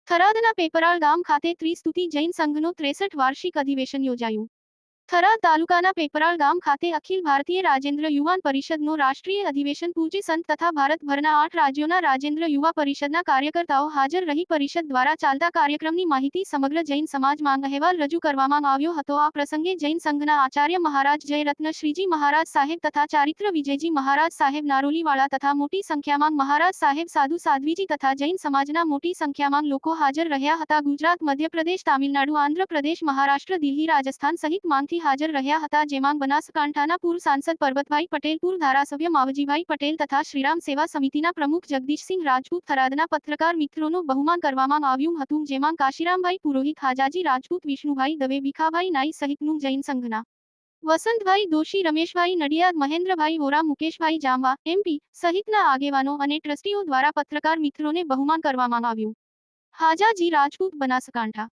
થરાદના પેપરાળ ગામ ખાતે ત્રિસ્તુતિ જૈન સંઘનો 63 વાર્ષિક અધિવેશન યોજાયું. થરાદ તાલુકાના પેપરાળ ગામ ખાતે અખિલ ભારતીય રાજેન્દ્ર યુવાન પરિષદનો રાષ્ટ્રીય અધિવેશન પૂજ્ય સંત તથા ભારતભરના 8 રાજ્યોના રાજેન્દ્ર યુવા પરિષદના કાર્યકર્તાઓ હાજર રહી પરિષદ દ્વારા ચાલતા કાર્યક્રમની માહિતી સમગ્ર જૈન સમાજમાં અહેવાલ રજૂ કરવામાં આવ્યો હતો. આ પ્રસંગે જૈન સંઘના આચાર્ય મહારાજ જયરત્ન શ્રીજી મહારાજ સાહેબ તથા ચારિત્ર વિજયજી મહારાજ સાહેબ નારોલીવાળા તથા મોટી સંખ્યામાં મહારાજ સાહેબ સાધુ સાધ્વીજી તથા જૈન સમાજના મોટી સંખ્યામાં લોકો હાજર રહ્યા હતા. ગુજરાત, મધ્યપ્રદેશ, તામિલનાડુ, આંધ્રપ્રદેશ, મહારાષ્ટ્ર, દિલ્હી, રાજસ્થાન સહિત માંગથી હાજર રહ્યા હતા, જેમાં બનાસકાંઠાના પૂર્વ સાંસદ પરબતભાઈ પટેલ, પૂર્વ ધારાસભ્ય માવજીભાઈ પટેલ તથા શ્રીરામ સેવા સમિતિના પ્રમુખ જગદીશસિંહ રાજપૂત, થરાદના પત્રકાર મિત્રોનું બહુમાન કરવામાં આવ્યું હતું, જેમાં કાશીરામભાઈ પુરોહિત, હાજાજી રાજપૂત, વિષ્ણુભાઈ દવે, ભીખાભાઈ નાઈ સહિતનું જૈન સંઘના વસંતભાઈ દોશી, રમેશભાઈ નડિયાદ, મહેન્દ્રભાઈ વોરા, મુકેશભાઈ જામવા, એમપી સહિતના આગેવાનો અને ટ્રસ્ટીઓ દ્વારા પત્રકાર મિત્રોને બહુમાન કરવામાં આવ્યું. હાજાજી રાજપૂત, બનાસકાંઠા.